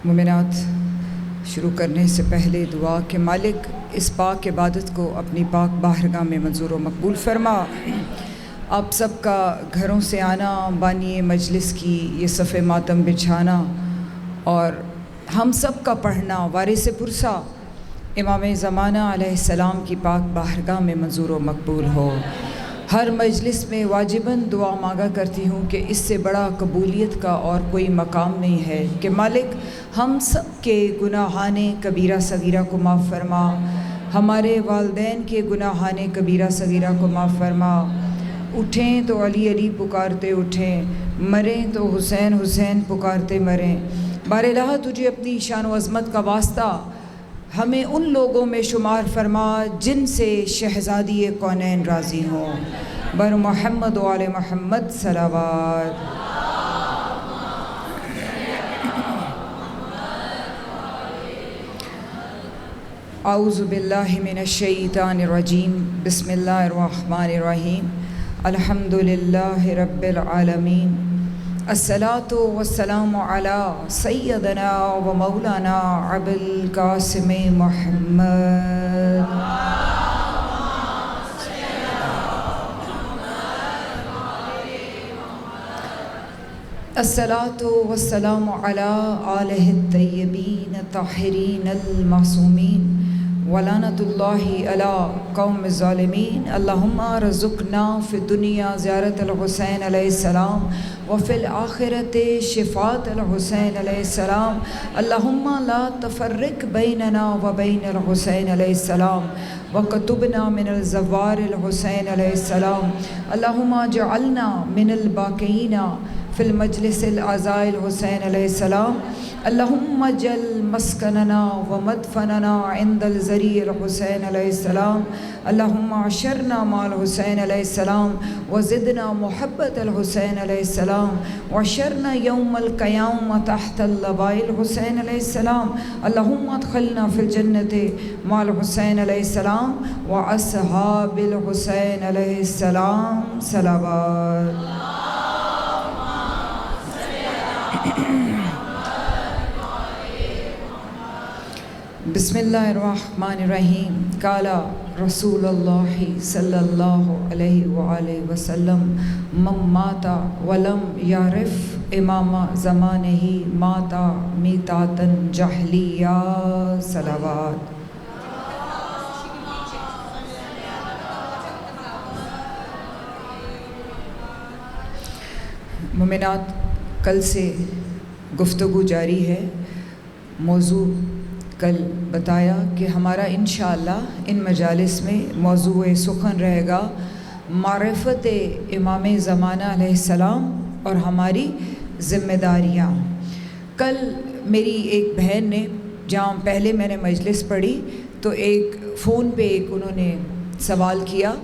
مومنات، شروع کرنے سے پہلے دعا کہ مالک اس پاک عبادت کو اپنی پاک بارگاہ میں منظور و مقبول فرما۔ آپ سب کا گھروں سے آنا، بانی مجلس کی یہ صف ماتم بچھانا اور ہم سب کا پڑھنا وارث پرسا امام زمانہ علیہ السلام کی پاک بارگاہ میں منظور و مقبول ہو۔ ہر مجلس میں واجباً دعا مانگا کرتی ہوں کہ اس سے بڑا قبولیت کا اور کوئی مقام نہیں ہے کہ مالک ہم سب کے گناہان کبیرہ صغیرہ کو معاف فرما، ہمارے والدین کے گناہان کبیرہ صغیرہ کو معاف فرما۔ اٹھیں تو علی علی پکارتے اٹھیں، مریں تو حسین حسین پکارتے مریں۔ بار الہ تجھے اپنی شان و عظمت کا واسطہ ہمیں ان لوگوں میں شمار فرما جن سے شہزادی کونین راضی ہوں۔ بر محمد و آل محمد صلوات۔ اعوذ باللہ من الشیطان الرجیم، بسم اللہ الرحمن الرحیم، الحمد للہ رب العالمین، الصلاۃ والسلام علی سیدنا و مولانا ابو القاسم محمد۔ الصلاۃ والسلام علی آلہ الطیبین الطاہرین المعصومین ولعنۃ اللہ علی قوم الظالمین۔ اللہم رزقنا فی الدنیا زیارت الحسین علیہ السلام وفی الآخرۃ شفاعت الحسین علیہ السلام۔ اللہم لا تفرق بیننا و بین الحسین علیہ السلام وکتبنا من الزوار الحسین علیہ السلام۔ اللہم اجعلنا من الباقین فی المجلس العزاء الحسین علیہ السلام۔ اللہم اجعل مسکننا و مدفننا عند الزریع الحسین علیہ السلام۔ اللہم عشرنا مع الحسین علیہ السلام وزدنا محبت الحسین علیہ السلام وعشرنا یوم القیام تحت اللواء الحسین علیہ السلام۔ اللہم ادخلنا فی الجنت مع الحسین علیہ السلام واصحاب الحسین علیہ السلام صلوات۔ بسم اللہ الرحمن الرحیم۔ قال رسول اللہ صلی اللہ علیہ وآلہ وسلم من مات ولم یعرف امام زمانہ مات میتاتا جہلیہ صلوات۔ مومنات، کل سے گفتگو جاری ہے۔ موضوع کل بتایا کہ ہمارا انشاءاللہ ان مجالس میں موضوع سخن رہے گا معرفت امام زمانہ علیہ السلام اور ہماری ذمہ داریاں۔ کل میری ایک بہن نے، جہاں پہلے میں نے مجلس پڑھی تو ایک فون پہ انہوں نے سوال کیا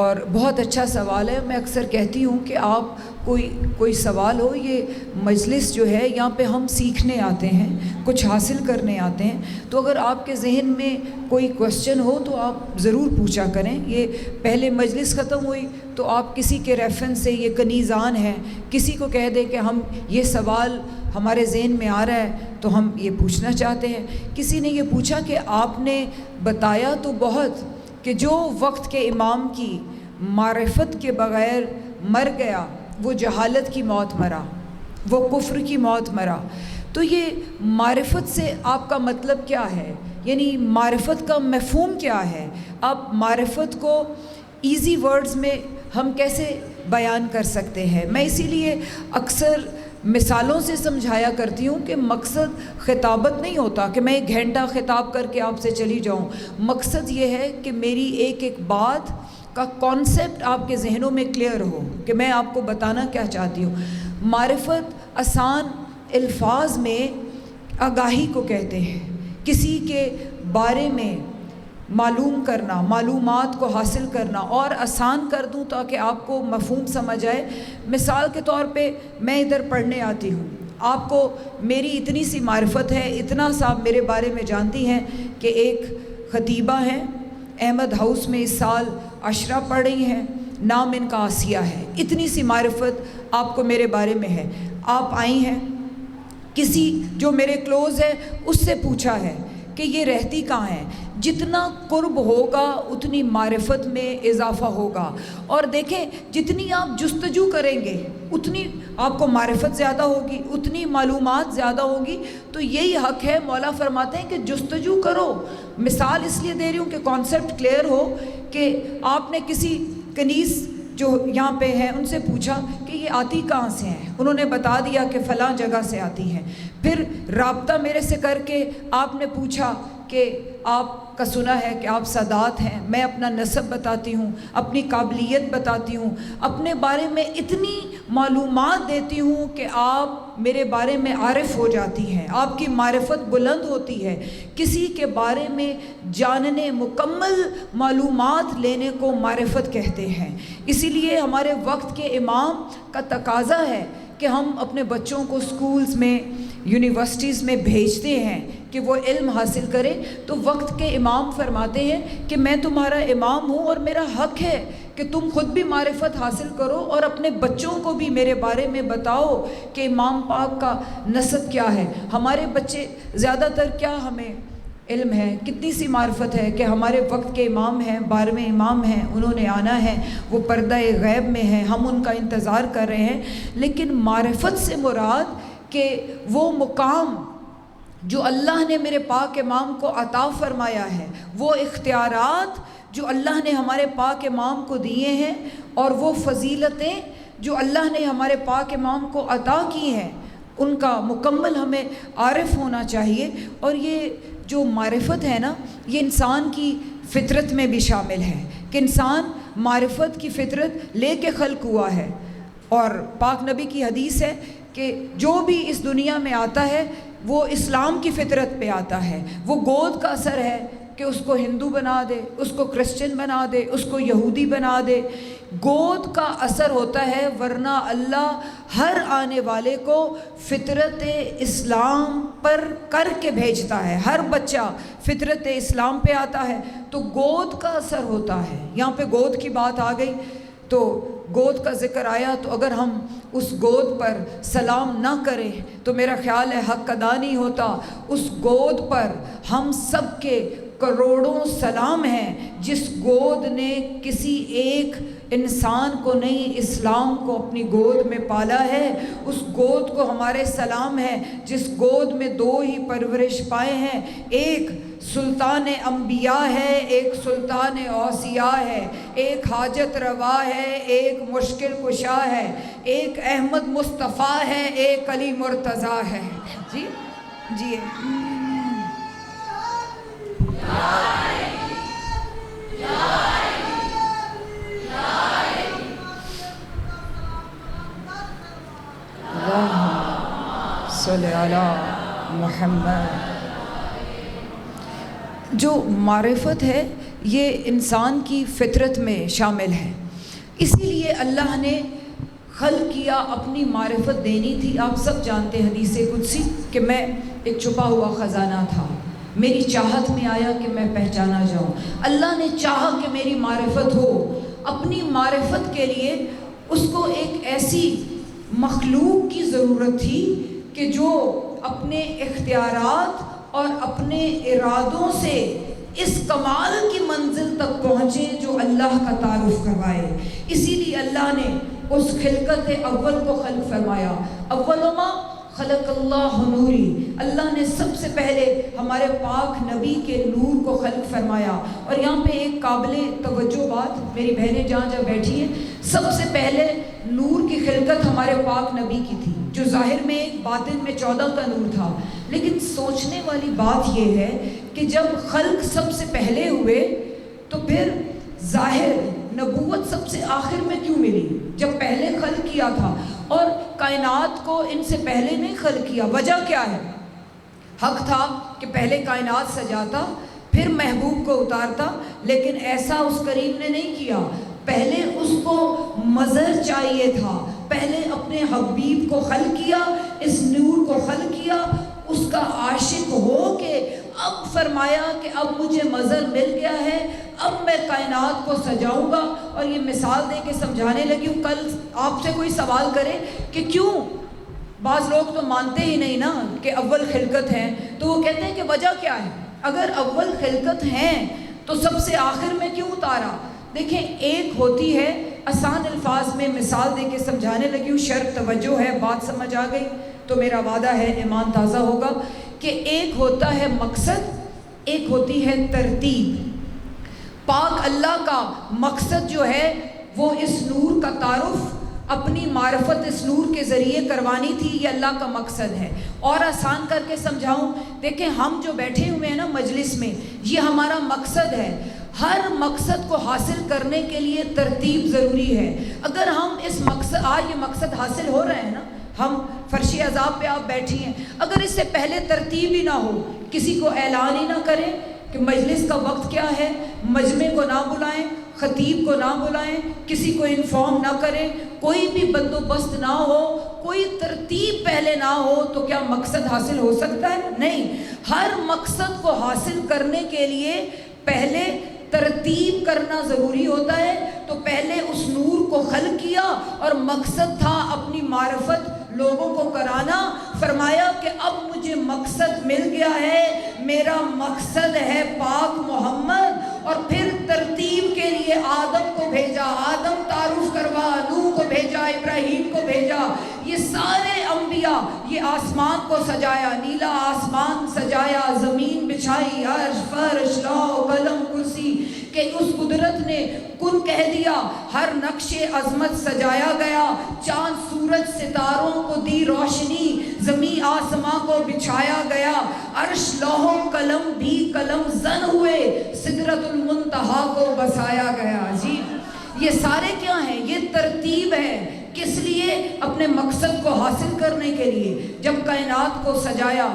اور بہت اچھا سوال ہے۔ میں اکثر کہتی ہوں کہ آپ کوئی سوال ہو، یہ مجلس جو ہے یہاں پہ ہم سیکھنے آتے ہیں، کچھ حاصل کرنے آتے ہیں، تو اگر آپ کے ذہن میں کوئی کوشچن ہو تو آپ ضرور پوچھا کریں۔ یہ پہلے مجلس ختم ہوئی تو آپ کسی کے ریفرنس سے، یہ کنیزان ہے، کسی کو کہہ دیں کہ ہم یہ سوال ہمارے ذہن میں آ رہا ہے تو ہم یہ پوچھنا چاہتے ہیں۔ کسی نے یہ پوچھا کہ آپ نے بتایا تو بہت کہ جو وقت کے امام کی معرفت کے بغیر مر گیا وہ جہالت کی موت مرا، وہ کفر کی موت مرا۔ تو یہ معرفت سے آپ کا مطلب کیا ہے؟ یعنی معرفت کا مفہوم کیا ہے؟ آپ معرفت کو ایزی ورڈز میں ہم کیسے بیان کر سکتے ہیں؟ میں اسی لیے اکثر مثالوں سے سمجھایا کرتی ہوں کہ مقصد خطابت نہیں ہوتا کہ میں 1 گھنٹہ خطاب کر کے آپ سے چلی جاؤں۔ مقصد یہ ہے کہ میری ایک ایک بات کا کانسیپٹ آپ کے ذہنوں میں کلیئر ہو کہ میں آپ کو بتانا کیا چاہتی ہوں۔ معرفت آسان الفاظ میں آگاہی کو کہتے ہیں، کسی کے بارے میں معلوم کرنا، معلومات کو حاصل کرنا، اور آسان کر دوں تاکہ آپ کو مفہوم سمجھ آئے۔ مثال کے طور پہ میں ادھر پڑھنے آتی ہوں، آپ کو میری اتنی سی معرفت ہے، اتنا سا آپ میرے بارے میں جانتی ہیں کہ ایک خطیبہ ہیں، احمد ہاؤس میں اس سال عشرہ پڑھ رہی ہیں، نام ان کا آسیہ ہے۔ اتنی سی معرفت آپ کو میرے بارے میں ہے۔ آپ آئی ہیں کسی جو میرے کلوز ہے اس سے پوچھا ہے کہ یہ رہتی کہاں ہے. جتنا قرب ہوگا اتنی معرفت میں اضافہ ہوگا. اور دیکھیں جتنی آپ جستجو کریں گے اتنی آپ کو معرفت زیادہ ہوگی, اتنی معلومات زیادہ ہوگی. تو یہی حق ہے, مولا فرماتے ہیں کہ جستجو کرو. مثال اس لیے دے رہی ہوں کہ کانسیپٹ کلیئر ہو کہ آپ نے کسی کنیز جو یہاں پہ ہیں ان سے پوچھا کہ یہ آتی کہاں سے ہیں, انہوں نے بتا دیا کہ فلاں جگہ سے آتی ہیں. پھر رابطہ میرے سے کر کے آپ نے پوچھا کہ آپ کا سنا ہے کہ آپ سادات ہیں, میں اپنا نسب بتاتی ہوں, اپنی قابلیت بتاتی ہوں, اپنے بارے میں اتنی معلومات دیتی ہوں کہ آپ میرے بارے میں عارف ہو جاتی ہیں, آپ کی معرفت بلند ہوتی ہے. کسی کے بارے میں جاننے, مکمل معلومات لینے کو معرفت کہتے ہیں. اسی لیے ہمارے وقت کے امام کا تقاضا ہے کہ ہم اپنے بچوں کو سکولز میں, یونیورسٹیز میں بھیجتے ہیں کہ وہ علم حاصل کریں. تو وقت کے امام فرماتے ہیں کہ میں تمہارا امام ہوں اور میرا حق ہے کہ تم خود بھی معرفت حاصل کرو اور اپنے بچوں کو بھی میرے بارے میں بتاؤ کہ امام پاک کا نسب کیا ہے. ہمارے بچے زیادہ تر کیا ہمیں علم ہے, کتنی سی معرفت ہے کہ ہمارے وقت کے امام ہیں, 12ویں امام ہیں, انہوں نے آنا ہے, وہ پردہ غیب میں ہیں, ہم ان کا انتظار کر رہے ہیں. لیکن معرفت سے مراد کہ وہ مقام جو اللہ نے میرے پاک امام کو عطا فرمایا ہے, وہ اختیارات جو اللہ نے ہمارے پاک امام کو دیے ہیں, اور وہ فضیلتیں جو اللہ نے ہمارے پاک امام کو عطا کی ہیں, ان کا مکمل ہمیں عارف ہونا چاہیے. اور یہ جو معرفت ہے نا, یہ انسان کی فطرت میں بھی شامل ہے کہ انسان معرفت کی فطرت لے کے خلق ہوا ہے. اور پاک نبی کی حدیث ہے کہ جو بھی اس دنیا میں آتا ہے وہ اسلام کی فطرت پہ آتا ہے. وہ گود کا اثر ہے کہ اس کو ہندو بنا دے, اس کو کرسچن بنا دے, اس کو یہودی بنا دے. گود کا اثر ہوتا ہے, ورنہ اللہ ہر آنے والے کو فطرت اسلام پر کر کے بھیجتا ہے. ہر بچہ فطرت اسلام پہ آتا ہے تو گود کا اثر ہوتا ہے. یہاں پہ گود کی بات آ گئی تو گود کا ذکر آیا, تو اگر ہم اس گود پر سلام نہ کریں تو میرا خیال ہے حق ادا نہیں ہوتا. اس گود پر ہم سب کے کروڑوں سلام ہیں جس گود نے کسی ایک انسان کو نہیں, اسلام کو اپنی گود میں پالا ہے. اس گود کو ہمارے سلام ہے جس گود میں 2 ہی پرورش پائے ہیں, ایک سلطان انبیاء ہے, ایک سلطان اوصیاء ہے, ایک حاجت روا ہے, ایک مشکل کشا ہے, ایک احمد مصطفیٰ ہے, ایک علی مرتضیٰ ہے. جی جی اللہم صلی علی محمد. جو معرفت ہے یہ انسان کی فطرت میں شامل ہے. اسی لیے اللہ نے خلق کیا, اپنی معرفت دینی تھی. آپ سب جانتے ہیں حدیث قدسی کہ میں ایک چھپا ہوا خزانہ تھا, میری چاہت میں آیا کہ میں پہچانا جاؤں. اللہ نے چاہا کہ میری معرفت ہو. اپنی معرفت کے لیے اس کو ایک ایسی مخلوق کی ضرورت تھی کہ جو اپنے اختیارات اور اپنے ارادوں سے اس کمال کی منزل تک پہنچے جو اللہ کا تعارف کروائے. اسی لیے اللہ نے اس خلقت اول کو خلق فرمایا. اول ما خلق اللہ نوری, اللہ نے سب سے پہلے ہمارے پاک نبی کے نور کو خلق فرمایا. اور یہاں پہ ایک قابل توجہ بات, میری بہنیں جہاں بیٹھی ہیں, سب سے پہلے نور کی خلقت ہمارے پاک نبی کی تھی, جو ظاہر میں ایک باطن میں 14 کا نور تھا. لیکن سوچنے والی بات یہ ہے کہ جب خلق سب سے پہلے ہوئے تو پھر ظاہر نبوت سب سے آخر میں کیوں ملی جب پہلے خلق کیا تھا, اور کائنات کو ان سے پہلے نہیں خلق کیا؟ وجہ کیا ہے؟ حق تھا کہ پہلے کائنات سجاتا پھر محبوب کو اتارتا, لیکن ایسا اس کریم نے نہیں کیا. پہلے اس کو مظہر چاہیے تھا, پہلے اپنے حبیب کو خلق کیا, اس نور کو خلق کیا, اس کا عاشق ہو کے اب فرمایا کہ اب مجھے مظہر مل گیا ہے, اب میں کائنات کو سجاؤں گا. اور یہ مثال دے کے سمجھانے لگی ہوں. کل آپ سے کوئی سوال کرے کہ کیوں بعض لوگ تو مانتے ہی نہیں نا کہ اول خلقت ہیں، تو وہ کہتے ہیں کہ وجہ کیا ہے؟ اگر اول خلقت ہیں تو سب سے آخر میں کیوں اتارا؟ دیکھیں، ایک ہوتی ہے، آسان الفاظ میں مثال دے کے سمجھانے لگی ہوں، شرط توجہ ہے، بات سمجھ آ گئی تو میرا وعدہ ہے ایمان تازہ ہوگا، کہ ایک ہوتا ہے مقصد، ایک ہوتی ہے ترتیب۔ پاک اللہ کا مقصد جو ہے وہ اس نور کا تعارف، اپنی معرفت اس نور کے ذریعے کروانی تھی، یہ اللہ کا مقصد ہے۔ اور آسان کر کے سمجھاؤں، دیکھیں ہم جو بیٹھے ہوئے ہیں نا مجلس میں، یہ ہمارا مقصد ہے۔ ہر مقصد کو حاصل کرنے کے لیے ترتیب ضروری ہے۔ اگر ہم اس مقصد، آج یہ مقصد حاصل ہو رہے ہیں نا، ہم فرشی عذاب پہ آپ بیٹھی ہیں، اگر اس سے پہلے ترتیب ہی نہ ہو، کسی کو اعلان ہی نہ کریں کہ مجلس کا وقت کیا ہے، مجمع کو نہ بلائیں، خطیب کو نہ بلائیں، کسی کو انفارم نہ کریں، کوئی بھی بندوبست نہ ہو، کوئی ترتیب پہلے نہ ہو، تو کیا مقصد حاصل ہو سکتا ہے؟ نہیں۔ ہر مقصد کو حاصل کرنے کے لیے پہلے ترتیب کرنا ضروری ہوتا ہے۔ تو پہلے اس نور کو خلق کیا اور مقصد تھا اپنی معرفت لوگوں کو کرانا۔ فرمایا کہ اب مجھے مقصد مل گیا ہے، میرا مقصد ہے پاک محمد۔ اور پھر ترتیب کے لیے آدم کو بھیجا، آدم تعارف کروا، نوح کو بھیجا، ابراہیم کو بھیجا، یہ سارے انبیاء، یہ آسمان کو سجایا، نیلا آسمان سجایا، زمین بچھائی، عرش، فرش، لوح قلم کرسی، کہ اس قدرت نے کن کہہ دیا، ہر نقش عظمت سجایا گیا، چاند سورج ستاروں کو دی روشنی، زمین آسماں کو بچھایا گیا، عرش لوح قلم بھی قلم زن ہوئے، سدرۃ المنتہا کو بسایا گیا۔ جی یہ سارے کیا ہیں؟ یہ ترتیب ہے۔ کس لیے؟ اپنے مقصد کو حاصل کرنے کے لیے۔ جب کائنات کو سجایا،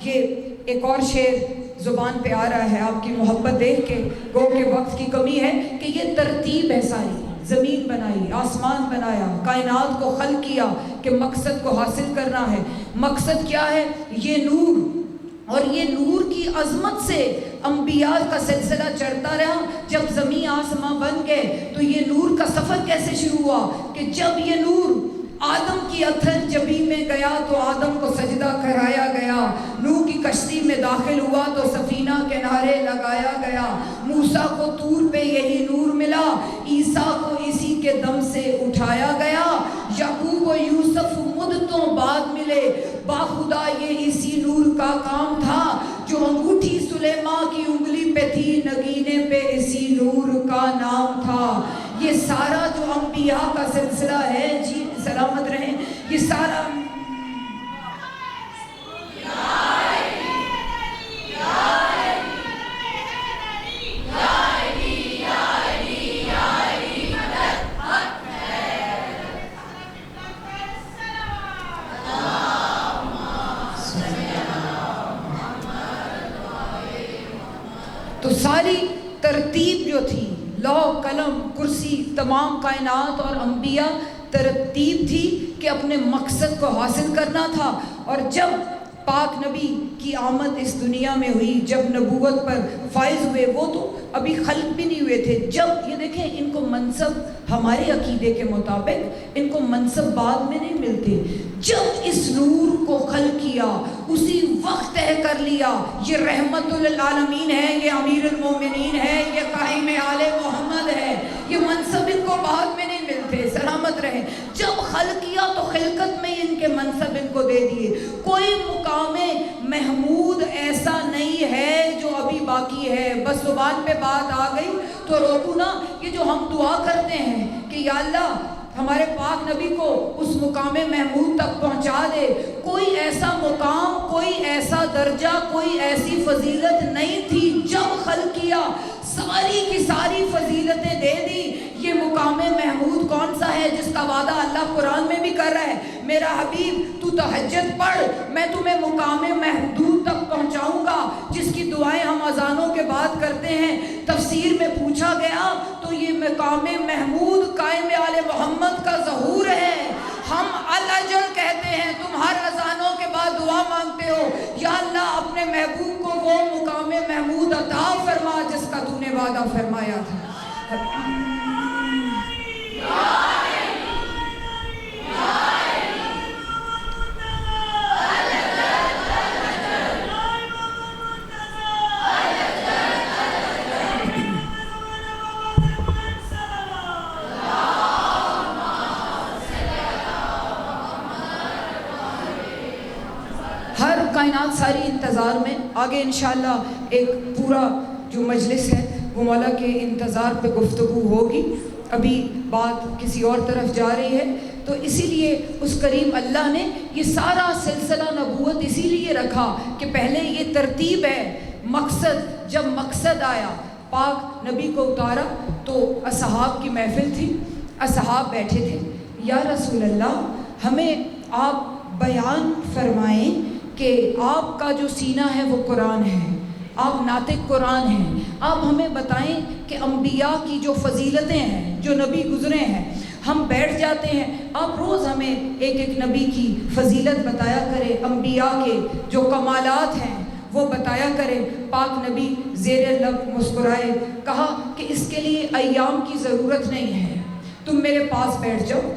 یہ ایک اور شعر زبان پہ آ رہا ہے آپ کی محبت دیکھ کے، گو کہ وقت کی کمی ہے، کہ یہ ترتیب ہے ساری۔ زمین بنائی، آسمان بنایا، کائنات کو خلق کیا کہ مقصد کو حاصل کرنا ہے۔ مقصد کیا ہے؟ یہ نور، اور یہ نور کی عظمت سے انبیاء کا سلسلہ چڑھتا رہا۔ جب زمین آسمان بن گئے تو یہ نور کا سفر کیسے شروع ہوا؟ کہ جب یہ نور آدم کی اتھر جبی میں گیا تو آدم کو سجدہ کرایا گیا، نوح کی کشتی میں داخل ہوا تو سفینہ کنارے لگایا گیا، موسیٰ کو طور پہ یہی نور ملا، عیسیٰ کو اسی کے دم سے اٹھایا گیا، یعقوب و یوسف مدتوں بعد ملے، باخدا یہ اسی نور کا کام تھا، جو انگوٹھی سلیماں کی انگلی پہ تھی، نگینے پہ اسی نور کا نام تھا۔ یہ سارا جو انبیاء کا سلسلہ ہے، جی سلامت رہیں، یہ سارا تو ساری ترتیب جو تھی، لوح قلم کرسی، تمام کائنات اور انبیاء، ترتیب تھی کہ اپنے مقصد کو حاصل کرنا تھا۔ اور جب پاک نبی کی آمد اس دنیا میں ہوئی، جب نبوت پر فائز ہوئے، وہ تو ابھی خلق بھی نہیں ہوئے تھے۔ جب یہ دیکھیں، ان کو منصب ہمارے عقیدے کے مطابق ان کو منصب بعد میں نہیں ملتے، جب اس نور کو خلق کیا اسی وقت طے کر لیا یہ رحمت للعالمین ہے، یہ امیر المومنین ہے، یہ قائم آل محمد ہے، یہ منصب ان کو بعد میں نہیں ملتے۔ سلامت رہیں، جب خلق کیا تو خلقت میں ان کے منصب ان کو دے دیے۔ کوئی مقام محمود ایسا نہیں ہے جو ابھی باقی ہے۔ بس زبان پہ بات آ گئی تو روکو نا۔ یہ جو ہم دعا کرتے ہیں کہ یا اللہ ہمارے پاک نبی کو اس مقام محمود تک پہنچا دے، کوئی ایسا مقام، کوئی ایسا درجہ، کوئی ایسی فضیلت نہیں تھی جب خلق کیا، ساری کی ساری فضیلتیں دے دی۔ یہ مقام محمود کون سا ہے جس کا وعدہ اللہ قرآن میں بھی کر رہا ہے؟ میرا حبیب تو تہجد پڑھ، میں تمہیں مقام محمود تک پہنچاؤں گا، جس کی دعائیں ہم اذانوں کے بعد کرتے ہیں۔ تفسیر میں پوچھا گیا تو یہ مقام محمود قائم آل محمد کا ظہور ہے۔ ہم الاجل کہتے ہیں، تم ہر اذانوں کے بعد دعا مانگتے ہو، یا اللہ اپنے محبوب کو وہ مقام محمود عطا فرما جس کا تو نے وعدہ فرمایا تھا۔ کائنات ساری انتظار میں، آگے انشاءاللہ ایک پورا جو مجلس ہے وہ مولا کے انتظار پہ گفتگو ہوگی، ابھی بات کسی اور طرف جا رہی ہے، تو اسی لیے اس کریم اللہ نے یہ سارا سلسلہ نبوت اسی لیے رکھا کہ پہلے یہ ترتیب ہے، مقصد، جب مقصد آیا پاک نبی کو اتارا تو اصحاب کی محفل تھی، اصحاب بیٹھے تھے، یا رسول اللہ ہمیں آپ بیان فرمائیں کہ آپ کا جو سینہ ہے وہ قرآن ہے، آپ ناطق قرآن ہیں، آپ ہمیں بتائیں کہ انبیاء کی جو فضیلتیں ہیں، جو نبی گزرے ہیں، ہم بیٹھ جاتے ہیں، آپ روز ہمیں ایک ایک نبی کی فضیلت بتایا کریں، انبیاء کے جو کمالات ہیں وہ بتایا کریں۔ پاک نبی زیر لب مسکرائے، کہا کہ اس کے لیے ایام کی ضرورت نہیں ہے، تم میرے پاس بیٹھ جاؤ،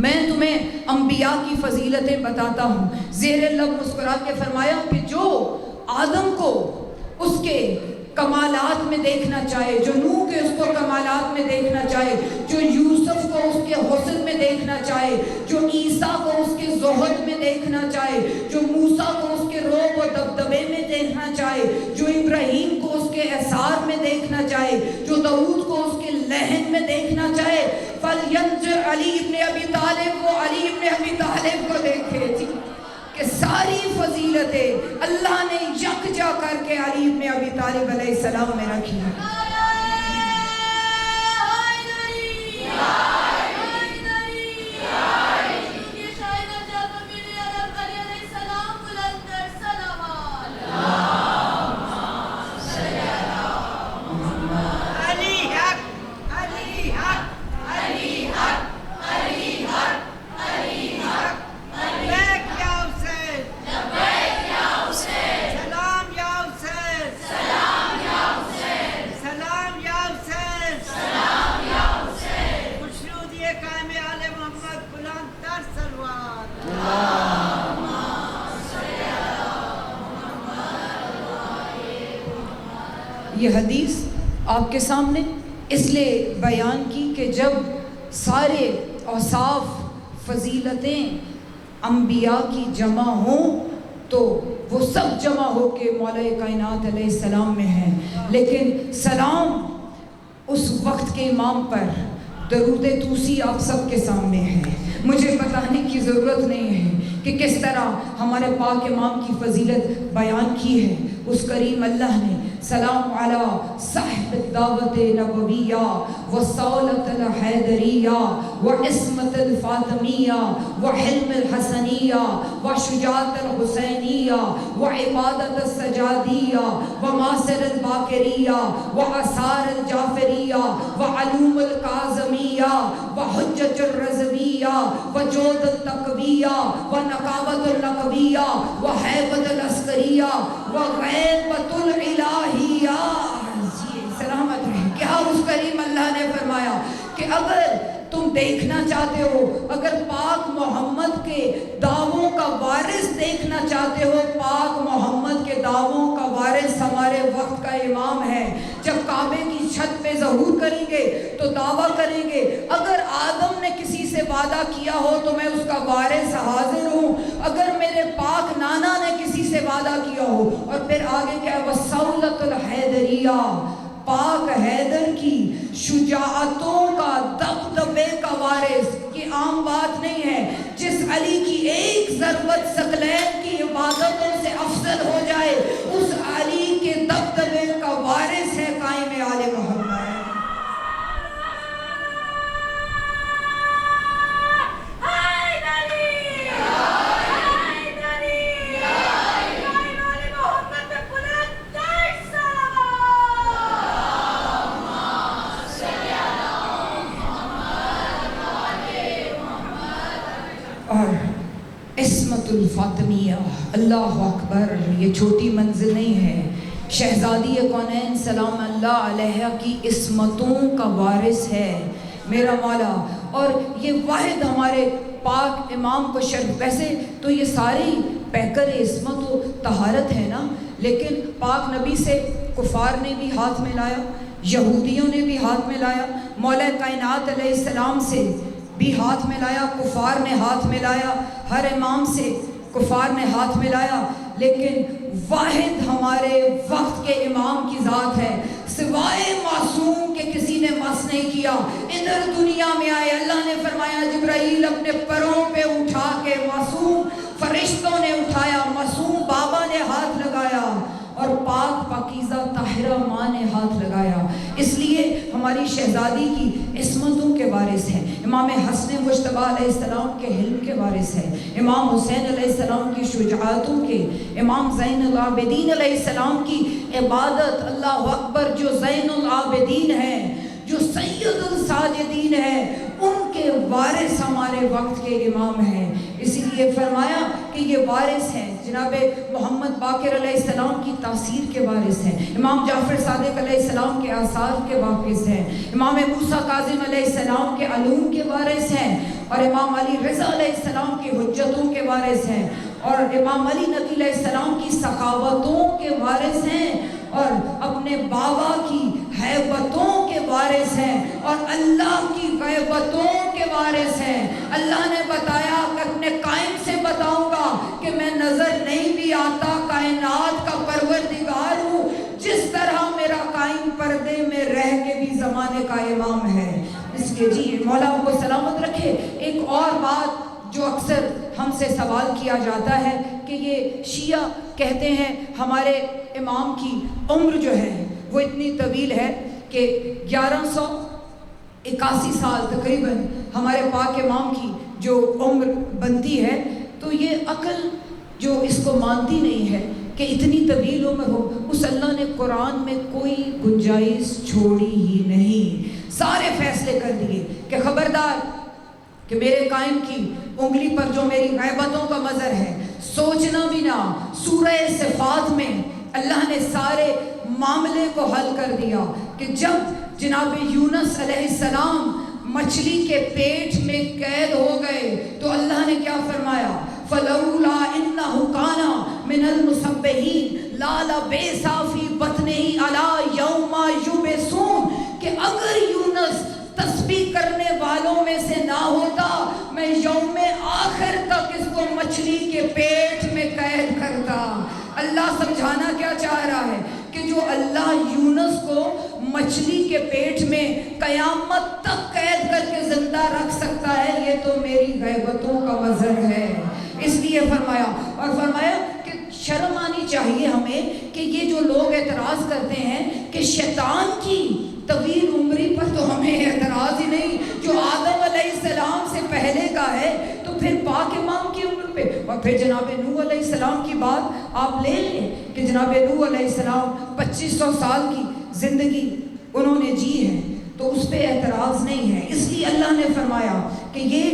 میں تمہیں انبیاء کی فضیلتیں بتاتا ہوں۔ زیر لب مسکرا کے فرمایا کہ جو آدم کو اس کے کمالات میں دیکھنا چاہے، جو نوح کے اس کو کمالات میں دیکھنا چاہے، جو یوسف کو اس کے حسن میں دیکھنا چاہے، جو عیسیٰ کو اس کے زہد میں دیکھنا چاہے، جو موسیٰ کو اس کے روب و دبدبے میں دیکھنا چاہے، جو ابراہیم کو اس کے اثار میں دیکھنا چاہے، جو داؤد کو اس کے لہن میں دیکھنا چاہے، فَلْيَنظُرْ علی ابن ابی طالب، وہ علی ابن ابی طالب کو دیکھے تھی کہ ساری فضیلتیں اللہ نے یکجا کر کے علی ابن ابی طالب علیہ السلام میں رکھی ہیں۔ یہ حدیث آپ کے سامنے اس لیے بیان کی کہ جب سارے اوصاف فضیلتیں انبیاء کی جمع ہوں تو وہ سب جمع ہو کے مولا کائنات علیہ السلام میں ہیں، لیکن سلام اس وقت کے امام پر درود طوسی آپ سب کے سامنے ہے، مجھے بتانے کی ضرورت نہیں ہے کہ کس طرح ہمارے پاک امام کی فضیلت بیان کی ہے۔ اس کریم اللہ نے سلام علی صاحب الدعوت نبویہ وصولت الحیدریہ وعصمت الفاطمیہ وحلم الحسنیہ وشجاعت الحسینیہ وعبادت السجادیہ وماثر الباقریہ وآثار الجعفریہ وعلوم الکاظمیہ وحجج الرضویہ وجود التقویہ ونقابت النقویہ وحیبت العسکریہ وغیبت الالہیہ۔ سلامت رہے، کیا اس کریم اللہ نے فرمایا کہ اگر تم دیکھنا چاہتے ہو، اگر پاک محمد کے دعووں کا وارث دیکھنا چاہتے ہو، پاک محمد کے دعووں کا وارث ہمارے وقت کا امام ہے، جب کعبے کی چھت پہ ظہور کریں گے تو دعویٰ کریں گے اگر آدم نے کسی سے وعدہ کیا ہو تو میں اس کا وارث حاضر ہوں، اگر میرے پاک نانا نے کسی سے وعدہ کیا ہو، اور پھر آگے کیا ہے وصولت الحیدریہ، پاک حیدر کی شجاعتوں کا دبدبے کا وارث۔ یہ عام بات نہیں ہے، جس علی کی ایک ضربت ثقلین کی عبادتوں سے افضل ہو جائے اس علی کے دبدبے کا وارث ہے قائم آل محمد۔ اور عصمت الفاطمیہ، اللہ اکبر، یہ چھوٹی منزل نہیں ہے، شہزادی کونین سلام اللہ علیہ کی عصمتوں کا وارث ہے میرا مولا، اور یہ واحد ہمارے پاک امام کو شرف۔ ویسے تو یہ ساری پیکر عصمت و طہارت ہے نا، لیکن پاک نبی سے کفار نے بھی ہاتھ میں لایا، یہودیوں نے بھی ہاتھ میں لایا، مولا کائنات علیہ السلام سے بھی ہاتھ میں لایا، کفار نے ہاتھ میں لایا، ہر امام سے کفار نے ہاتھ میں لایا، لیکن واحد ہمارے وقت کے امام کی ذات ہے، سوائے معصوم کہ کسی نے مس نہیں کیا ادھر دنیا میں آئے۔ اللہ نے فرمایا جبرائیل اپنے پروں پہ اٹھا کے، معصوم فرشتوں نے اٹھایا، معصوم بابا نے ہاتھ لگایا اور پاک پاکیزہ طاہرہ ماں نے ہاتھ لگایا۔ اس لیے ہماری شہزادی کی عصمتوں کے وارث ہیں، امام حسن مجتبیٰ علیہ السلام کے حلم کے وارث ہیں، امام حسین علیہ السلام کی شجاعتوں کے، امام زین العابدین علیہ السلام کی عبادت، اللہ اکبر، جو زین العابدین ہیں، جو سید الساجدین ہیں، ان کے وارث ہمارے وقت کے امام ہیں۔ اسی لیے فرمایا کہ یہ وارث ہیں، جناب محمد باقر علیہ السلام کی تاثیر کے وارث ہیں، امام جعفر صادق علیہ السلام کے آثار کے وارث ہیں، امام موسیٰ کاظم علیہ السلام کے علوم کے وارث ہیں، اور امام علی رضا علیہ السلام کی حجتوں کے وارث ہیں، اور امام علی نقی علیہ السلام کی سخاوتوں کے وارث ہیں، اور اپنے بابا کی ہیبتوں کے وارث ہیں، اور اللہ کی غیبتوں کے وارث ہیں۔ اللہ نے بتایا کہ اپنے قائم سے بتاؤں گا کہ میں نظر نہیں بھی آتا، کائنات کا پروردگار ہوں، جس طرح میرا قائم پردے میں رہ کے بھی زمانے کا امام ہے۔ اس لیے جی مولا کو سلامت رکھے۔ ایک اور بات جو اکثر ہم سے سوال کیا جاتا ہے کہ یہ شیعہ کہتے ہیں ہمارے امام کی عمر جو ہے وہ اتنی طویل ہے کہ 1181 سال تقریباً ہمارے پاک امام کی جو عمر بنتی ہے، تو یہ عقل جو اس کو مانتی نہیں ہے کہ اتنی طویل عمر ہو، اس اللہ نے قرآن میں کوئی گنجائش چھوڑی ہی نہیں، سارے فیصلے کر دیے کہ خبردار کہ میرے قائم کی انگلی پر جو میری غیبتوں کا مظہر ہے، سوچنا بھی نہ۔ سورہ صفات میں اللہ نے سارے معاملے کو حل کر دیا کہ جب جناب یونس علیہ السلام مچھلی کے پیٹ میں قید ہو گئے تو اللہ نے کیا فرمایا؟ فَلَوْلَا إِنَّهُ كَانَ مِنَ الْمُسَبِّحِينَ لَا لَبِثَ فِي بَطْنِهِ إِلَىٰ يَوْمَ يُبْعَثُونَ کہ اگر یونس تسبیح کرنے والوں میں سے نہ ہوتا، میں یوم آخر تک اس کو مچھلی کے پیٹ میں قید کرتا۔ اللہ سمجھانا کیا چاہ رہا ہے کہ جو اللہ یونس کو مچھلی کے پیٹ میں قیامت تک قید کر کے زندہ رکھ سکتا ہے، یہ تو میری غیبتوں کا مظہر ہے۔ اس لیے فرمایا کہ شرم آنی چاہیے ہمیں کہ یہ جو لوگ اعتراض کرتے ہیں کہ شیطان کی طویل عمری پر تو ہمیں اعتراض ہی نہیں، جو آدم علیہ السلام سے پہلے کا ہے، تو پھر پاک امام کی عمر پہ، اور پھر جناب نوح علیہ السلام کی بات آپ لے لیں کہ جناب نوح علیہ السلام 2500 سال کی زندگی انہوں نے جی ہے، تو اس پہ اعتراض نہیں ہے۔ اس لیے اللہ نے فرمایا کہ یہ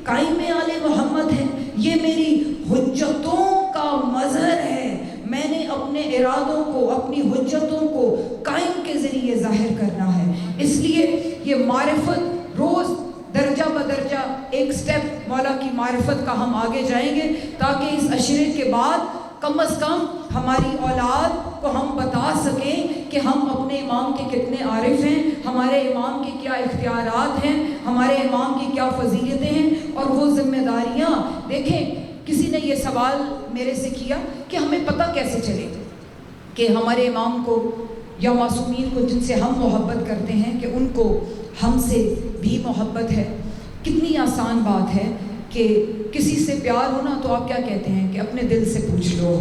قائم آل محمد ہے، یہ میری حجتوں کا مظہر ہے، میں نے اپنے ارادوں کو، اپنی حجتوں کو قائم کے ذریعے ظاہر کرنا ہے۔ اس لیے یہ معرفت روز درجہ بدرجہ ایک سٹیپ مولا کی معرفت کا ہم آگے جائیں گے، تاکہ اس عشرے کے بعد کم از کم ہماری اولاد کو ہم بتا سکیں کہ ہم اپنے امام کے کتنے عارف ہیں، ہمارے امام کے کیا اختیارات ہیں، ہمارے امام کی کیا فضیلتیں ہیں، اور وہ ذمہ داریاں۔ دیکھیں کسی نے یہ سوال میرے سے کیا کہ ہمیں پتہ کیسے چلے کہ ہمارے امام کو یا معصومین کو جن سے ہم محبت کرتے ہیں کہ ان کو ہم سے بھی محبت ہے۔ کتنی آسان بات ہے کہ کسی سے پیار ہونا تو آپ کیا کہتے ہیں کہ اپنے دل سے پوچھ لو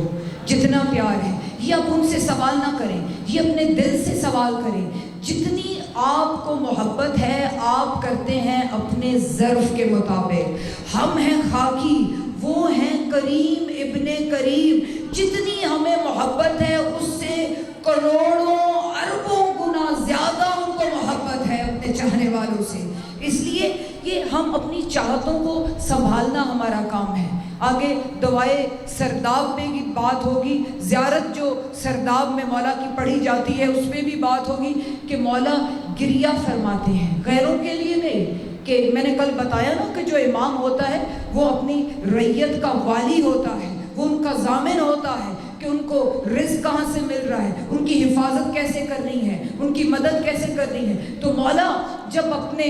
جتنا پیار ہے، یہ آپ ان سے سوال نہ کریں، یہ اپنے دل سے سوال کریں۔ جتنی آپ کو محبت ہے آپ کرتے ہیں اپنے ظرف کے مطابق۔ ہم ہیں خاکی، وہ ہیں کریم ابن کریم، جتنی ہمیں محبت ہے اس سے کروڑوں اربوں گنا زیادہ ان کو محبت ہے اپنے چاہنے والوں سے۔ اس لیے یہ ہم اپنی چاہتوں کو سنبھالنا ہمارا کام ہے۔ آگے دعائے سرداب میں بھی بات ہوگی، زیارت جو سرداب میں مولا کی پڑھی جاتی ہے اس میں بھی بات ہوگی کہ مولا گریہ فرماتے ہیں، غیروں کے لیے نہیں۔ کہ میں نے کل بتایا نا کہ جو امام ہوتا ہے وہ اپنی رعیت کا والی ہوتا ہے، وہ ان کا ضامن ہوتا ہے کہ ان کو رزق کہاں سے مل رہا ہے، ان کی حفاظت کیسے کرنی ہے، ان کی مدد کیسے کرنی ہے۔ تو مولا جب اپنے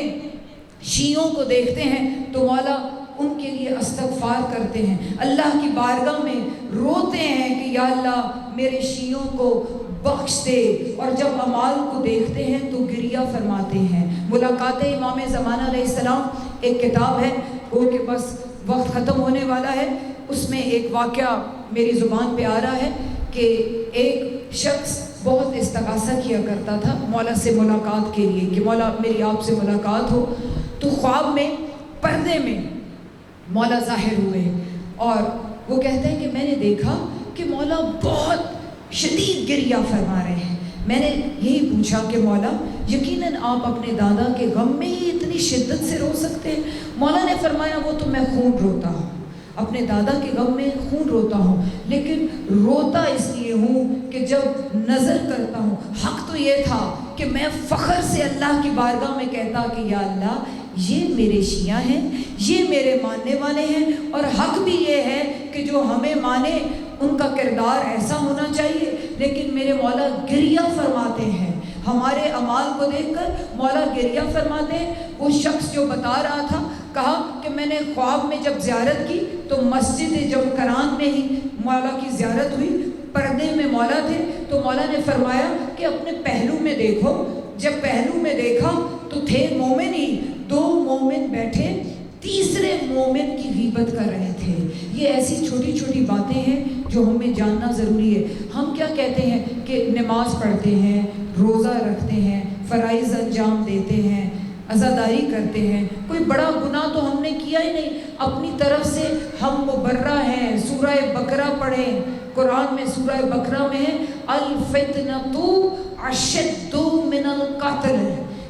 شیعوں کو دیکھتے ہیں تو مولا ان کے لیے استغفار کرتے ہیں، اللہ کی بارگاہ میں روتے ہیں کہ یا اللہ میرے شیعوں کو بخش دے، اور جب اعمال کو دیکھتے ہیں تو گریہ فرماتے ہیں۔ ملاقات امام زمانہ علیہ السلام ایک کتاب ہے، وہ کہ بس وقت ختم ہونے والا ہے، اس میں ایک واقعہ میری زبان پہ آ رہا ہے کہ ایک شخص بہت استغاثہ کیا کرتا تھا مولا سے ملاقات کے لیے کہ مولا میری آپ سے ملاقات ہو، تو خواب میں پردے میں مولا ظاہر ہوئے اور وہ کہتے ہیں کہ میں نے دیکھا کہ مولا بہت شدید گریہ فرما رہے ہیں۔ میں نے یہی پوچھا کہ مولا یقیناً آپ اپنے دادا کے غم میں ہی اتنی شدت سے رو سکتے ہیں؟ مولا نے فرمایا وہ تو میں خون روتا ہوں، اپنے دادا کے غم میں خون روتا ہوں، لیکن روتا اس لیے ہوں کہ جب نظر کرتا ہوں، حق تو یہ تھا کہ میں فخر سے اللہ کی بارگاہ میں کہتا کہ یا اللہ یہ میرے شیعہ ہیں، یہ میرے ماننے والے ہیں، اور حق بھی یہ ہے کہ جو ہمیں مانے ان کا کردار ایسا ہونا چاہیے، لیکن میرے مولا گریہ فرماتے ہیں، ہمارے اعمال کو دیکھ کر مولا گریہ فرماتے ہیں۔ وہ شخص جو بتا رہا تھا کہا کہ میں نے خواب میں جب زیارت کی تو مسجد جب کران میں ہی مولا کی زیارت ہوئی، پردے میں مولا تھے، تو مولا نے فرمایا کہ اپنے پہلو میں دیکھو۔ جب پہلو میں دیکھا تو تھے مومن ہی، 2 مومن بیٹھے تیسرے مومن کی غیبت کر رہے تھے۔ یہ ایسی چھوٹی چھوٹی باتیں ہیں جو ہمیں جاننا ضروری ہے۔ ہم کیا کہتے ہیں کہ نماز پڑھتے ہیں، روزہ رکھتے ہیں، فرائض انجام دیتے ہیں، عزاداری کرتے ہیں، کوئی بڑا گناہ تو ہم نے کیا ہی نہیں، اپنی طرف سے ہم مبرہ ہیں۔ سورہ بقرہ پڑھیں، قرآن میں سورہ بقرہ میں ہے الفتنۃ اشد من القتل،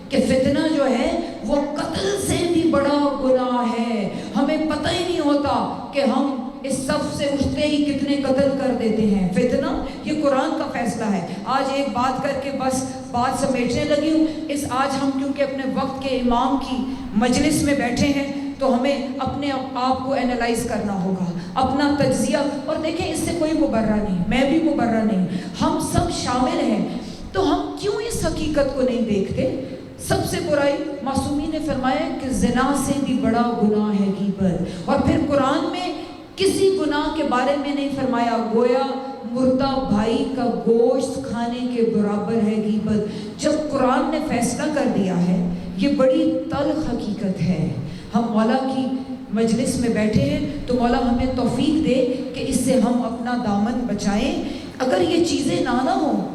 کہ فتنہ جو ہے وہ قتل سے بھی بڑا گناہ ہے۔ ہمیں پتہ ہی نہیں ہوتا کہ ہم اس صف سے اٹھتے ہی کتنے قتل کر دیتے ہیں۔ فتنہ یہ قرآن کا فیصلہ ہے۔ آج ایک بات کر کے بس بات سمیٹنے لگی ہوں۔ آج ہم کیونکہ اپنے وقت کے امام کی مجلس میں بیٹھے ہیں تو ہمیں اپنے آپ کو اینالائز کرنا ہوگا، اپنا تجزیہ، اور دیکھیں اس سے کوئی مبرہ نہیں، میں بھی مبرہ نہیں، ہم سب شامل ہیں۔ تو ہم کیوں اس حقیقت کو نہیں دیکھتے؟ سب سے برائی معصومین نے فرمایا کہ زنا سے بھی بڑا گناہ ہے غیبت، اور پھر قرآن میں کسی گناہ کے بارے میں نہیں فرمایا، گویا مردہ بھائی کا گوشت کھانے کے برابر ہے غیبت۔ جب قرآن نے فیصلہ کر دیا ہے، یہ بڑی تلخ حقیقت ہے۔ ہم مولا کی مجلس میں بیٹھے ہیں تو مولا ہمیں توفیق دے کہ اس سے ہم اپنا دامن بچائیں۔ اگر یہ چیزیں نہ ہوں،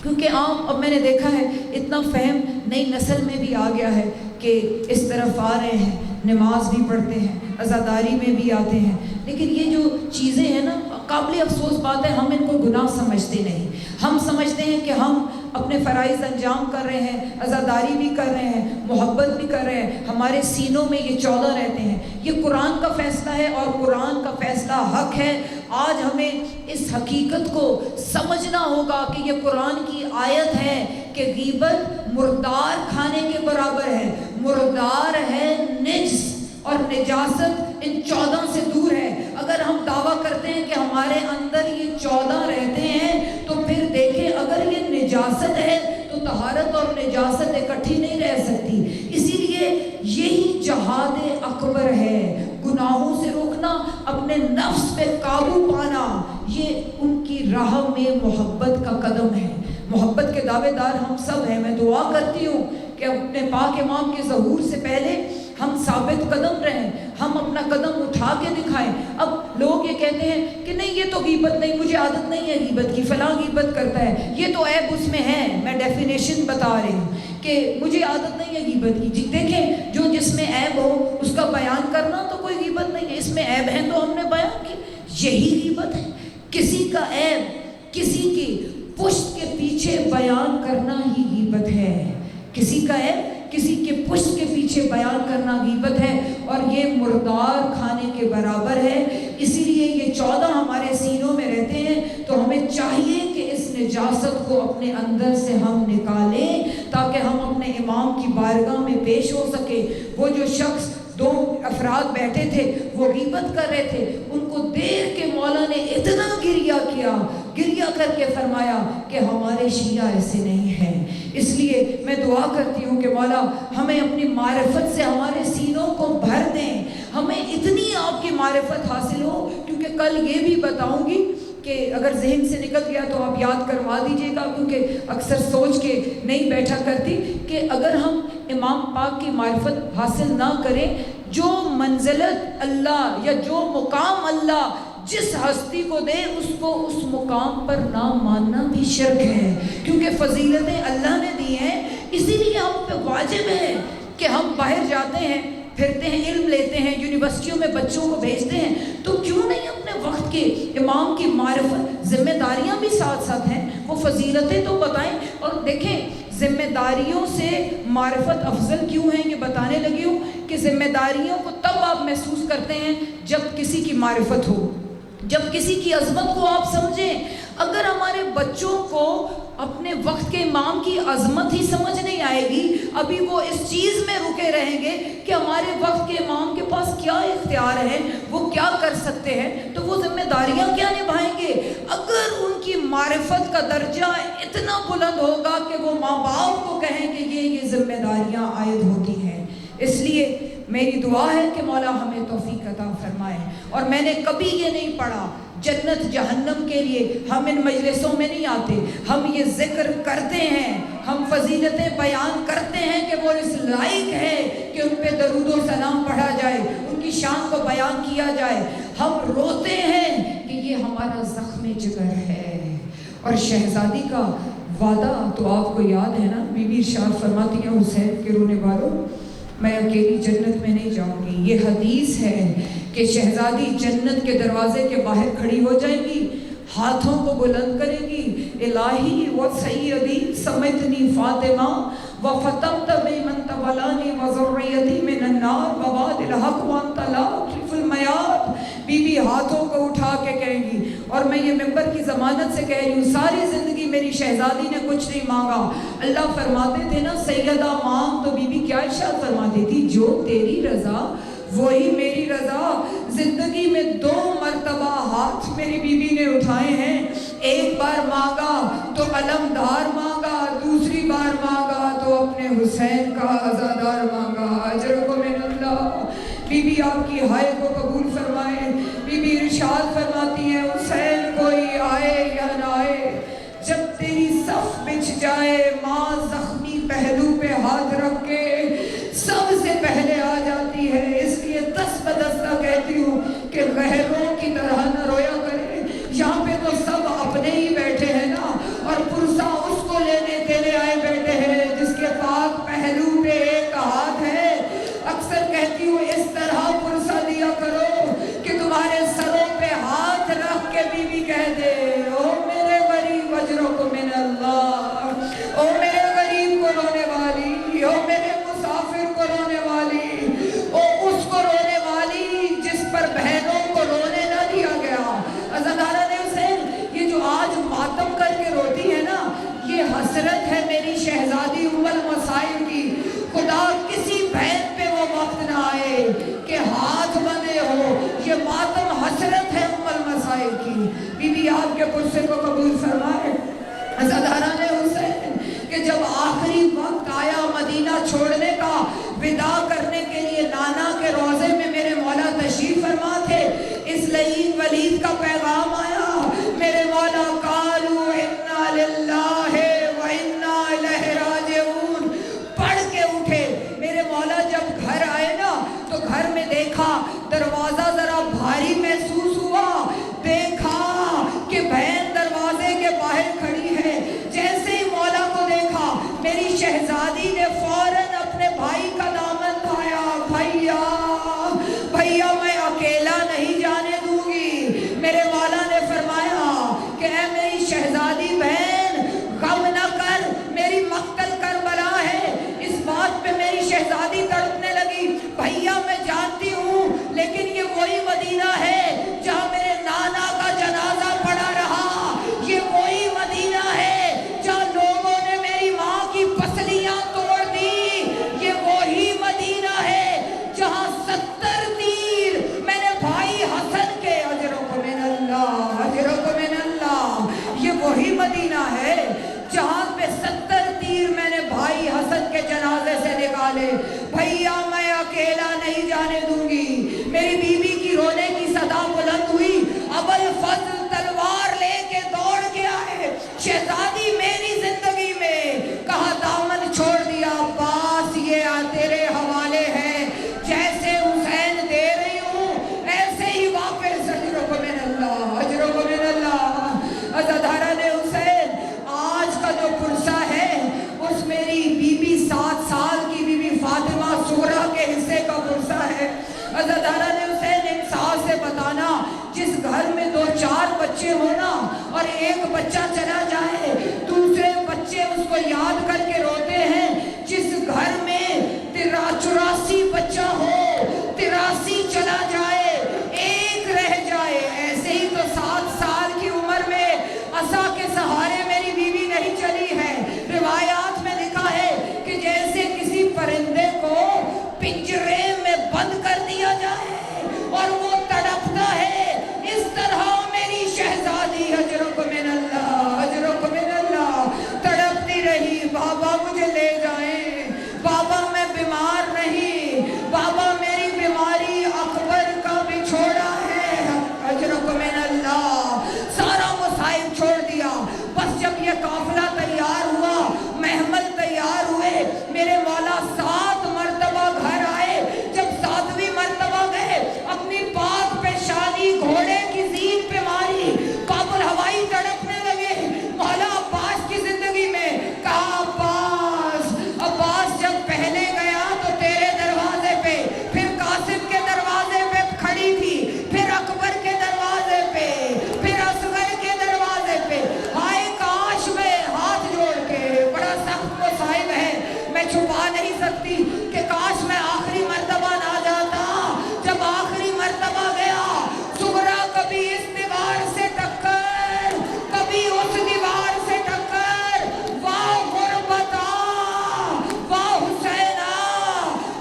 کیونکہ عام اب میں نے دیکھا ہے اتنا فہم نئی نسل میں بھی آ گیا ہے کہ اس طرف آ رہے ہیں، نماز بھی پڑھتے ہیں، عزاداری میں بھی آتے ہیں، لیکن یہ جو چیزیں ہیں نا، قابل افسوس بات ہے ہم ان کو گناہ سمجھتے نہیں۔ ہم سمجھتے ہیں کہ ہم اپنے فرائض انجام کر رہے ہیں، عزاداری بھی کر رہے ہیں، محبت بھی کر رہے ہیں، ہمارے سینوں میں یہ 14 رہتے ہیں۔ یہ قرآن کا فیصلہ ہے اور قرآن کا فیصلہ حق ہے۔ آج ہمیں اس حقیقت کو سمجھنا ہوگا کہ یہ قرآن کی آیت ہے کہ غیبت مردار کھانے کے برابر ہے۔ مردار ہے نجس، اور نجاست ان 14 سے دور ہے۔ اگر ہم دعویٰ کرتے ہیں کہ ہمارے اندر یہ 14 رہتے ہیں تو پھر دیکھیں اگر یہ نجاست ہے تو طہارت اور نجاست اکٹھی نہیں رہ سکتی۔ اسی لیے یہی جہاد اکبر ہے، گناہوں سے روکنا، اپنے نفس پہ قابو پانا، یہ ان کی راہ میں محبت کا قدم ہے۔ محبت کے دعوے دار ہم سب ہیں۔ میں دعا کرتی ہوں کہ اپنے پاک امام کے ظہور سے پہلے ہم ثابت قدم رہیں، ہم اپنا قدم اٹھا کے دکھائیں۔ اب لوگ یہ کہتے ہیں کہ نہیں یہ تو غیبت نہیں، مجھے عادت نہیں ہے غیبت کی، فلاں غیبت کرتا ہے، یہ تو عیب اس میں ہے۔ میں ڈیفینیشن بتا رہی ہوں کہ مجھے عادت نہیں ہے غیبت کی۔ جی دیکھیں، جو جس میں عیب ہو اس کا بیان کرنا تو کوئی غیبت نہیں ہے، اس میں عیب ہے تو ہم نے بیان کی، یہی غیبت ہے۔ کسی کا عیب، کسی کی پشت کے پیچھے بیان کرنا ہی غیبت ہے۔ کسی کا عیب کسی کے پشت کے پیچھے بیان کرنا غیبت ہے، اور یہ مردار کھانے کے برابر ہے۔ اسی لیے یہ 14 ہمارے سینوں میں رہتے ہیں، تو ہمیں چاہیے کہ اس نجاست کو اپنے اندر سے ہم نکالیں تاکہ ہم اپنے امام کی بارگاہ میں پیش ہو سکے۔ وہ جو شخص 2 افراد بیٹھے تھے وہ غیبت کر رہے تھے، ان کو دیکھ کے مولا نے اتنا گریہ کیا، گریہ کر کے فرمایا کہ ہمارے شیعہ ایسے نہیں ہیں۔ اس لیے میں دعا کرتی ہوں کہ مولا ہمیں اپنی معرفت سے ہمارے سینوں کو بھر دیں، ہمیں اتنی معرفت حاصل ہو. کیونکہ کل یہ بھی بتاؤں گی کہ اگر ذہن سے نکل گیا تو آپ یاد کروا دیجئے گا، کیونکہ اکثر سوچ کے نہیں بیٹھا کرتی کہ اگر ہم امام پاک کی معرفت حاصل نہ کریں، جو منزلت اللہ یا جو مقام اللہ جس ہستی کو دے اس کو اس مقام پر نہ ماننا بھی شرک ہے. کیونکہ فضیلتیں اللہ نے دی ہیں، اسی لیے ہم پہ واجب ہے کہ ہم باہر جاتے ہیں، پھرتے ہیں، علم لیتے ہیں، یونیورسٹیوں میں بچوں کو بھیجتے ہیں، تو کیوں نہیں اپنے وقت کے امام کی معرفت، ذمہ داریاں بھی ساتھ ساتھ ہیں، وہ فضیلتیں تو بتائیں. اور دیکھیں ذمہ داریوں سے معرفت افضل کیوں ہے، یہ بتانے لگی ہوں کہ ذمہ داریوں کو تب آپ محسوس کرتے ہیں جب کسی کی معرفت ہو، جب کسی کی عظمت کو آپ سمجھیں. اگر ہمارے بچوں کو اپنے وقت کے امام کی عظمت ہی سمجھ نہیں آئے گی، ابھی وہ اس چیز میں رکے رہیں گے کہ ہمارے وقت کے امام کے پاس کیا اختیار ہے، وہ کیا کر سکتے ہیں، تو وہ ذمہ داریاں کیا نبھائیں گے. اگر ان کی معرفت کا درجہ اتنا بلند ہوگا کہ وہ ماں باپ کو کہیں کہ یہ ذمہ داریاں عائد ہوتی ہیں. اس لیے میری دعا ہے کہ مولا ہمیں توفیق عطا فرمائے. اور میں نے کبھی یہ نہیں پڑھا جنت جہنم کے لیے ہم ان مجلسوں میں نہیں آتے، ہم یہ ذکر کرتے ہیں، ہم فضیلتیں بیان کرتے ہیں کہ وہ اس لائق ہے کہ ان پہ درود و سلام پڑھا جائے، ان کی شان کو بیان کیا جائے. ہم روتے ہیں کہ یہ ہمارا زخم جگر ہے. اور شہزادی کا وعدہ تو آپ کو یاد ہے نا، بی بی ارشاد فرماتی ہیں حسین کے رونے والوں میں اکیلی جنت میں نہیں جاؤں گی. یہ حدیث ہے کہ شہزادی جنت کے دروازے کے باہر کھڑی ہو جائے گی، ہاتھوں کو بلند کرے گی، الہی و سیدی سمجھنی فاطمہ وفتمت بمن تولانی وذریتی من النار وبعد الحق وانت لا تخلف المیعاد. بی بی ہاتھوں کو اٹھا کے کہیں گی، اور میں یہ ممبر کی ضمانت سے کہہ رہی ہوں، ساری زندگی میری شہزادی نے کچھ نہیں مانگا. اللہ فرماتے تھے نا سیدہ مانگ، تو بی بی کیا ارشاد فرماتی تھی؟ جو تیری رضا وہی میری رضا. زندگی میں 2 مرتبہ ہاتھ میری بیوی نے اٹھائے ہیں. ایک بار مانگا تو علمدار مانگا، دوسری بار مانگا تو اپنے حسین کا عزادار مانگا. اجرکم من اللہ. بی بی آپ کی ہائے کو قبول فرمائے. بی بی ارشاد فرماتی ہیں حسین کوئی آئے یا نہ آئے، جب تیری صف بچھ جائے ماں زخمی پہلو پہ ہاتھ رکھ کے سب سے پہلے آ جاتی ہے. اس لیے دس بدستہ کہتی ہوں کہ غیروں کی طرح نہ رویا کرے. یہاں پہ تو سب اپنے ہی بیٹھے ہیں نا، اور پرسا اس کو لینے کے لیے آئے بیٹھے ہیں جس کے پاک پہلو پہ ایک ہاتھ ہے. اکثر کہتی ہوں اس طرح پرسا دیا کرو کہ تمہارے سروں پہ ہاتھ رکھ کے بی بی کہہ دے او میرے غریب اجرکم من اللہ، او میرے غریب کو رونے والی، او میرے مسافر کو رونے والی، او اس کو رونے والی جس پر بہنوں کو رونے نہ دیا گیا. عزادارہ نے حسین یہ جو آج ماتم کر کے روتی ہے نا، یہ حسرت ہے میری شہزادی ام المصائب کی. خدا کسی بہن پہ وہ وقت نہ آئے کہ ہاتھ بندے ہو. یہ ماتم حسرت ہے ام المصائب کی. بی بی آپ کے پرسے کو قبول فرمائے. عزادارہ نے حسین کہ جب آخری وقت آیا مدینہ چھوڑنے کا، وداع کرنے کے لیے نانا کے روضے میں میرے مولا تشریف فرما تھے، اس لعین ولید کا پیغام آیا. میرے مولا قالوا انا للہ و انا الیہ راجعون پڑھ کے اٹھے. میرے مولا جب گھر آئے نا تو گھر میں دیکھا دروازہ ذرا بھاری محسوس ہوا، دیکھا کہ بہن دروازے کے باہر کھڑی ہے. جیسے ہی مولا کو دیکھا میری شہزادی نے فوراً اپنے بھائی کا دامن تھایا، بھیا بھیا میں اکیلا نہیں جانے دوں گی. میرے مولا نے فرمایا کہ اے میری شہزادی بہن غم نہ کر، میری مقتل کربلا ہے. اس بات پہ میری شہزادی تڑپنے لگی. بھیا میں جانتی ہوں لیکن یہ وہی مدینہ ہے جہاں میرے نانا کا جنازہ پڑا رہا، یہ وہی مدینہ ہے جہاں لوگوں نے میری ماں کی پسلیاں توڑ دی، یہ وہی مدینہ ہے جہاں 70 تیر میں نے بھائی حسن کے اجرکم من اللہ اجرکم من اللہ بچے ہونا اور ایک بچہ چلا جائے، دوسرے بچے اس کو یاد کر کے روتے ہیں. جس گھر میں 84 بچہ ہو، 83 چلا جائے، ایک رہ جائے. ایسے ہی تو 7 سال کی عمر میں عصا کے سہارے میری بیوی نہیں چلی ہے. روایات میں لکھا ہے کہ جیسے کسی پرندے کو پنجرے میں بند کر دیا جائے اور وہ تڑپتا ہے، اس طرح میری شہزادی اجرک من اللہ، اجرک من اللہ تڑپتی رہی. بابا مجھے لے جائیں، بابا میں بیمار نہیں، بابا میری بیماری اکبر کا بچھوڑا ہے. اجرک من اللہ سارا مصائب چھوڑ دیا. بس جب یہ قافلہ تیار ہوا، محمل تیار ہوئے، میرے مولا 7 مرتبہ گھر آئے. جب 7ویں مرتبہ گئے، اپنی پاک پیشانی گھوڑے کی زین پہ ماری، باب الہوائی تڑپنے لگے. مولا عباس کی زندگی میں کہا عباس، عباس جب پہلے گیا تو تیرے دروازے پہ، پھر قاسم کے دروازے پہ کھڑی تھی، پھر اکبر کے دروازے پہ، پھر اصغر کے دروازے پہ. ہائے کاش میں ہاتھ جوڑ کے، بڑا سخت مصائب ہے، میں چھپا نہیں سکتی کہ کاش میں آخری مرتبہ نہ جاتا. جب آخری مرتبہ گیا، سغرا کبھی اس دیوار سے ٹکر، کبھی اس دیوار سے ٹکر. واہ غربتا، واہ حسینہ،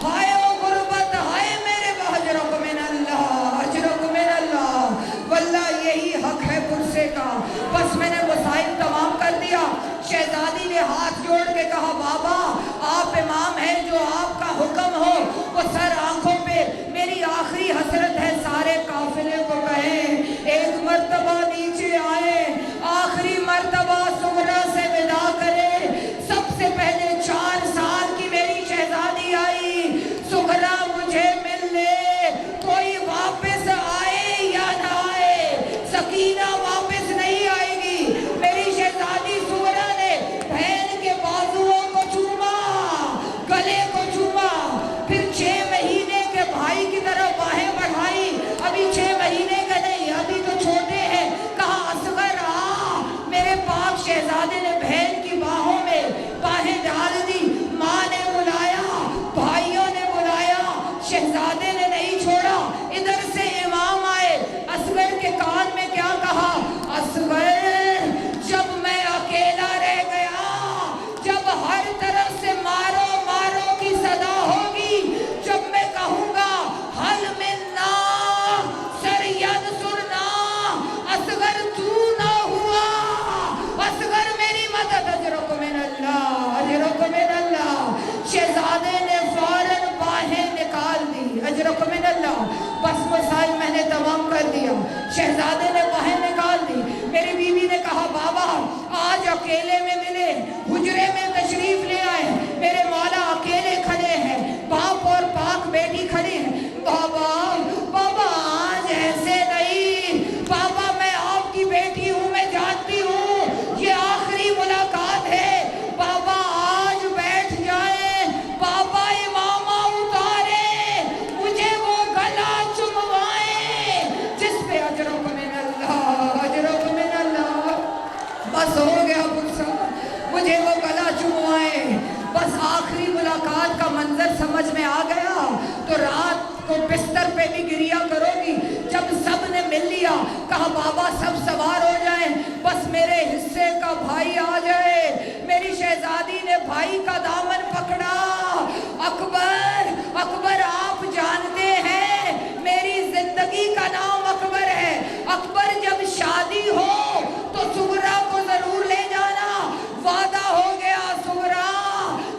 ہائے او غربت، ہائے میرے اجرک من اللہ، اجرک من اللہ. واللہ یہی حق ہے غصے کا. بس میں نے مصائب تمام کر دیا. شہزادی نے ہاتھ جوڑ کے کہا بابا آپ امام ہیں، جو آپ کا حکم ہو وہ سر آنکھوں پہ. میری آخری حسرت ہے سارے قافلے کو کہیں ایک مرتبہ نیچے آئے، آخری مرتبہ سغرا سے ودا کرے. سب سے پہلے 4 سال کی میری شہزادی آئی. سغرا مجھے مل لے، کوئی واپس آئے یا نہ آئے، سکینہ واپس نہیں آئے گی. میری شہزادی سغرا نے بہن کے بازوؤں کو چوما، گلے کو چوما، پھر 6 مہینے کے بھائی کی طرف باہیں بڑھائی. ابھی 6 مہینے کا نہیں، ابھی تو چھوٹے ہیں. کہا اصغر آ. میرے پاک شہزادے نے بہن کی باہوں میں باہیں ڈال دی. ماں نے بلایا، بھائیوں نے بلایا، شہزادے نے نہیں چھوڑا. ادھر سے امام آئے، اصغر کے کان میں کیا کہا؟ اصغر جب میں اکیلا رہ گیا، جب ہر طرف سے مارو مارو کی صدا ہوگی، جب میں کہوں گا حل منا سر ینصرنا، اصغر تو نہ ہوا، اصغر میری مدد. اجرک من اللہ، اجرک من اللہ. شہزادے نے فوراً باہیں نکال دی. اجرک من اللہ. بس مسائل میں نے تمام کر دیا. شہزادے نے باہیں نکال دی. میری بیوی نے کہا بابا آج اکیلے میں ملے، حجرے میں تشریف لے آئے. میرے مولا اکیلے کھڑے ہیں، باپ اور پاک بیٹی کھڑے ہیں. بابا بابا آج ایسے نہیں، بابا میں آپ کی بیٹی ہوں، میں جانتی ہوں یہ آخری ملاقات ہے. بابا آج بیٹھ جائیں، بابا امامہ اتارے، مجھے وہ گلا چموائیں جس پہ اجرک من اللہ، اجرک من اللہ. بس ہو گیا غصہ، مجھے وہ گلا چموائیں. بس آخری ملاقات کا منظر سمجھ میں آ گیا تو رات کو بستر پہ بھی گریا کرو گی. جب سب نے مل لیا، کہا بابا سب سوار ہو جائیں، بس میرے حصے کا بھائی آ جائے. میری شہزادی نے بھائی کا دامن پکڑا. اکبر، اکبر آپ جانتے ہیں میری زندگی کا نام اکبر ہے. اکبر جب شادی ہو تو سغرا کو ضرور لے جانا. وعدہ ہو گیا سغرا،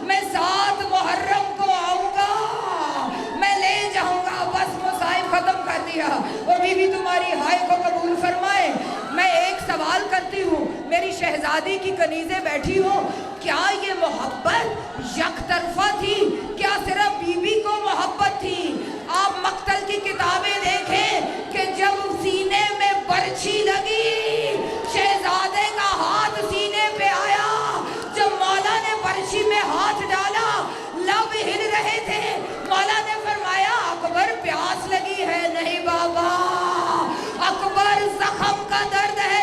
میں 7 محرم کو آؤں گا، میں لے جاؤں گا. بس مصائب ختم کر دیا. اور بیوی تمہاری ہائے کو قبول فرمائے. میں ایک سوال کرتی ہوں، میری شہزادی کی کنیزیں بیٹھی ہوں، کیا یہ محبت یک طرفہ تھی؟ کیا صرف بیوی کو محبت تھی؟ آپ مقتل کی کتابیں دیکھیں کہ جب سینے میں برچھی لگی، شہزادے کا ہاتھ سینے پہ آیا. جب مولا نے برچھی میں ہاتھ ڈالا، لب ہل رہے تھے. مولا نے فرمایا اکبر پیاس لگی ہے. نہیں بابا، اکبر زخم کا درد ہے.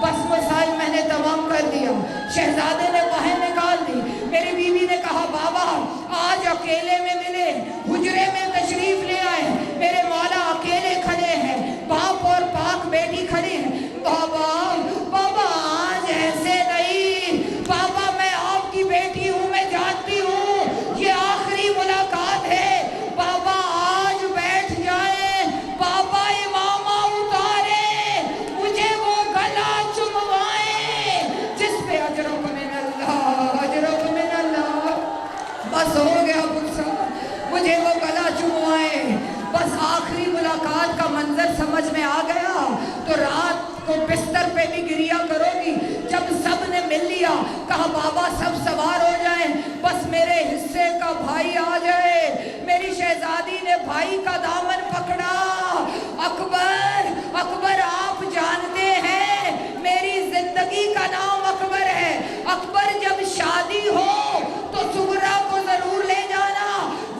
بس مسائل میں نے تمام کر دیا. شہزادے نے باہر نکال دی. میری بیوی نے کہا بابا آج اکیلے میں ملے, حجرے میں تشریف لے آئے. میرے مولا اکیلے کھڑے ہیں, باپ اور پاک بیٹی کھڑے ہیں. بابا آج ایسے نہیں, بابا میں آپ کی بیٹی ہوں, میں جانتی ہوں یہ آخری ملاقات ہے. بابا آج بیٹھ جائیں. بابا امامہ اتارے, مجھے وہ گلا چموائیں جس پہ اجرک من اللہ, اجرک من اللہ. بس ہو گیا غصہ, مجھے وہ گلا چموائیں. بس آخری ملاقات کا منظر سمجھ میں آ گیا تو رات کو بستر پہ بھی گریا کرو گی. جب سب نے مل لیا, کہا بابا سب سوار ہو جائیں, بس میرے حصے کا بھائی آ جائے. میری شہزادی نے بھائی کا دامن پکڑا. اکبر, اکبر آپ جانتے ہیں میری زندگی کا نام اکبر ہے. اکبر جب شادی ہو تو سغرا کو ضرور لے جانا.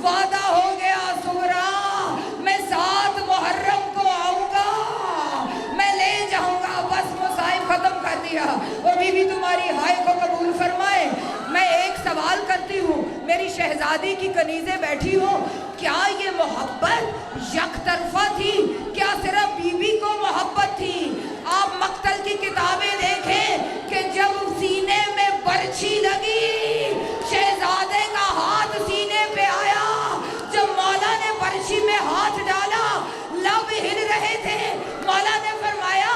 وعدہ ہو گیا سغرا, میں 7 محرم کو آؤں گا, میں لے جاؤں گا. بس مصائب ختم کر دیا. اور بیوی تمہاری ہائے کو قبول فرمائے. میں ایک سوال کرتی ہوں, میری شہزادی کی کنیزیں بیٹھی ہو, کیا یہ محبت یک طرفہ تھی؟ کیا صرف بیوی کو محبت تھی؟ آپ مقتل کی کتابیں دیکھیں کہ جب سینے میں برچھی لگی, شہزادے کا ہاتھ سینے پہ آیا. جب مولا نے برچھی میں ہاتھ ڈالا, لب ہل رہے تھے. مولا نے فرمایا